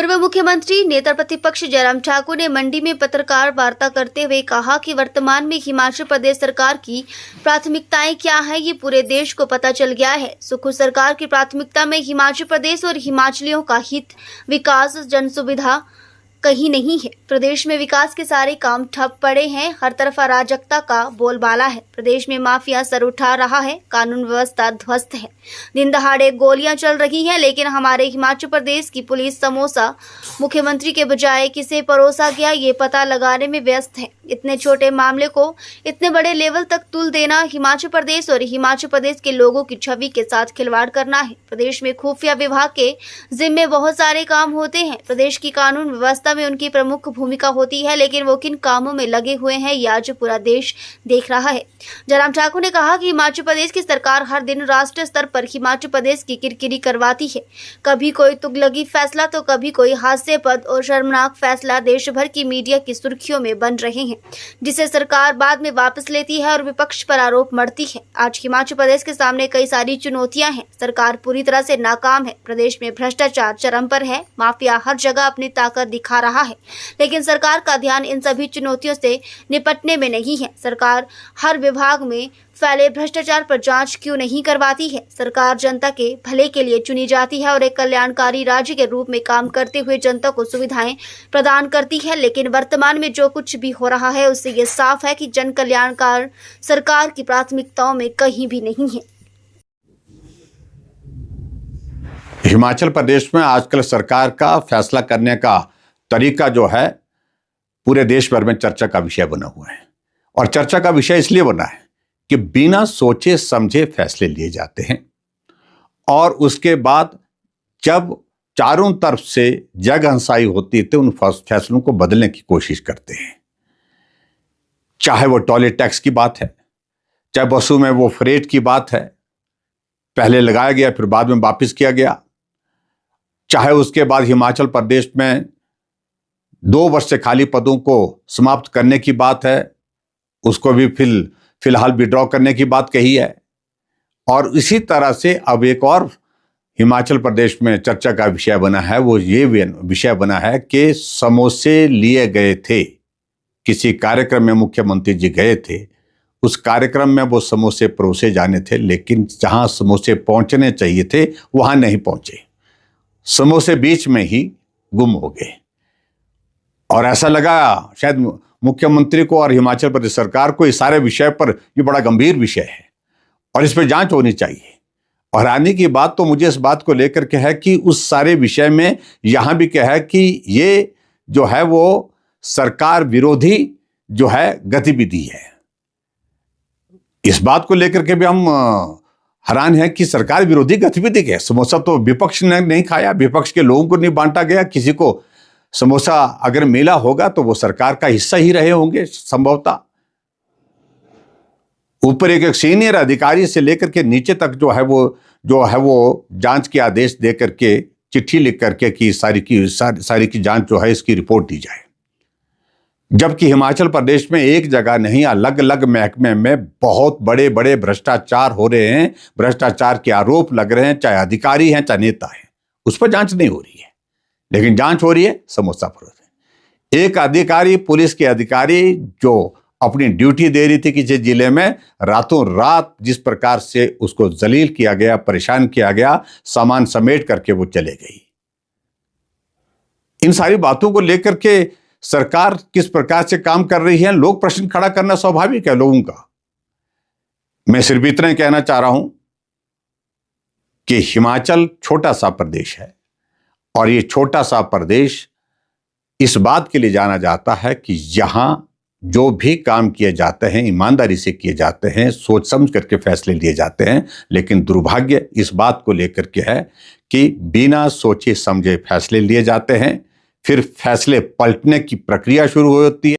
पूर्व मुख्यमंत्री नेता प्रतिपक्ष जयराम ठाकुर ने मंडी में पत्रकार वार्ता करते हुए कहा कि वर्तमान में हिमाचल प्रदेश सरकार की प्राथमिकताएं क्या है ये पूरे देश को पता चल गया है। सुखू सरकार की प्राथमिकता में हिमाचल प्रदेश और हिमाचलियों का हित, विकास, जन सुविधा कहीं नहीं है। प्रदेश में विकास के सारे काम ठप पड़े हैं। हर तरफ अराजकता का बोलबाला है। प्रदेश में माफिया सर उठा रहा है। कानून व्यवस्था ध्वस्त है। दिन दहाड़े गोलियां चल रही हैं, लेकिन हमारे हिमाचल प्रदेश की पुलिस समोसा मुख्यमंत्री के बजाय किसे परोसा गया ये पता लगाने में व्यस्त है। इतने छोटे मामले को इतने बड़े लेवल तक तुल देना हिमाचल प्रदेश और हिमाचल प्रदेश के लोगों की छवि के साथ खिलवाड़ करना है। प्रदेश में खुफिया विभाग के जिम्मे बहुत सारे काम होते हैं। प्रदेश की कानून व्यवस्था में उनकी प्रमुख भूमिका होती है, लेकिन वो किन कामों में लगे हुए हैं ये आज पूरा देश देख रहा है। जयराम ठाकुर ने कहा कि हिमाचल प्रदेश की सरकार हर दिन राष्ट्रीय स्तर पर हिमाचल प्रदेश की किरकिरी करवाती है। कभी कोई तुगलकी फैसला तो कभी कोई हास्यास्पद और शर्मनाक फैसला देश भर की मीडिया की सुर्खियों में बन रहे हैं, जिसे सरकार बाद में वापस लेती है और विपक्ष पर आरोप मढ़ती है। आज हिमाचल प्रदेश के सामने कई सारी चुनौतियां हैं। सरकार पूरी तरह से नाकाम है। प्रदेश में भ्रष्टाचार चरम पर है। माफिया हर जगह अपनी ताकत दिखा रहा है, लेकिन सरकार का ध्यान इन सभी चुनौतियों से निपटने में नहीं है। सरकार हर विभाग में फैले भ्रष्टाचार पर जांच क्यों नहीं करवाती है? सरकार जनता के भले के लिए चुनी जाती है और एक कल्याणकारी राज्य के रूप में काम करते हुए जनता को सुविधाएं प्रदान करती है, लेकिन वर्तमान में जो कुछ भी हो रहा है उससे ये साफ है कि जन कल्याणकार सरकार की प्राथमिकताओं में कहीं भी नहीं है। हिमाचल प्रदेश में आजकल सरकार का फैसला करने का तरीका जो है पूरे देश भर में चर्चा का विषय बना हुआ है। और चर्चा का विषय इसलिए बना है कि बिना सोचे समझे फैसले लिए जाते हैं और उसके बाद जब चारों तरफ से जगहंसाई होती है तो उन फैसलों को बदलने की कोशिश करते हैं। चाहे वो टॉयलेट टैक्स की बात है, चाहे बसों में वो फ्रेट की बात है, पहले लगाया गया फिर बाद में वापस किया गया, चाहे उसके बाद हिमाचल प्रदेश में 2 वर्ष से खाली पदों को समाप्त करने की बात है, उसको भी फिलहाल विड्रॉ करने की बात कही है। और इसी तरह से अब एक और हिमाचल प्रदेश में चर्चा का विषय बना है, वो ये विषय बना है कि समोसे लिए गए थे। किसी कार्यक्रम में मुख्यमंत्री जी गए थे, उस कार्यक्रम में वो समोसे परोसे जाने थे, लेकिन जहां समोसे पहुंचने चाहिए थे वहां नहीं पहुंचे। समोसे बीच में ही गुम हो गए और ऐसा लगा शायद मुख्यमंत्री को और हिमाचल प्रदेश सरकार को इस सारे विषय पर ये बड़ा गंभीर विषय है और इस पर जांच होनी चाहिए। और आने की बात तो मुझे इस बात को लेकर के है कि उस सारे विषय में यहां भी क्या है कि ये जो है वो सरकार विरोधी जो है गतिविधि है। इस बात को लेकर के भी हम हैरान है कि सरकार विरोधी गतिविधि क्या है। समोसा तो विपक्ष ने नहीं खाया, विपक्ष के लोगों को नहीं बांटा गया। किसी को समोसा अगर मिला होगा तो वो सरकार का हिस्सा ही रहे होंगे संभवतः। ऊपर एक सीनियर अधिकारी से लेकर के नीचे तक जो है वो जांच के आदेश दे करके चिट्ठी लिख करके कि सारी की जांच जो है इसकी रिपोर्ट दी जाए। जबकि हिमाचल प्रदेश में एक जगह नहीं अलग अलग महकमे में बहुत बड़े बड़े भ्रष्टाचार हो रहे हैं, भ्रष्टाचार के आरोप लग रहे हैं, चाहे अधिकारी हैं चाहे नेता हैं, उस पर जांच नहीं हो रही है। लेकिन जांच हो रही है समोसा फरोश। एक अधिकारी, पुलिस के अधिकारी जो अपनी ड्यूटी दे रही थी किसी जिले में, रातों रात जिस प्रकार से उसको जलील किया गया, परेशान किया गया, सामान समेट करके वो चले गई। इन सारी बातों को लेकर के सरकार किस प्रकार से काम कर रही है, लोग प्रश्न खड़ा करना स्वाभाविक है लोगों का। मैं सिर्फ इतना ही कहना चाह रहा हूं कि हिमाचल छोटा सा प्रदेश है और ये छोटा सा प्रदेश इस बात के लिए जाना जाता है कि यहां जो भी काम किए जाते हैं ईमानदारी से किए जाते हैं, सोच समझ करके फैसले लिए जाते हैं। लेकिन दुर्भाग्य इस बात को लेकर के है कि बिना सोचे समझे फैसले लिए जाते हैं, फिर फैसले पलटने की प्रक्रिया शुरू होती है।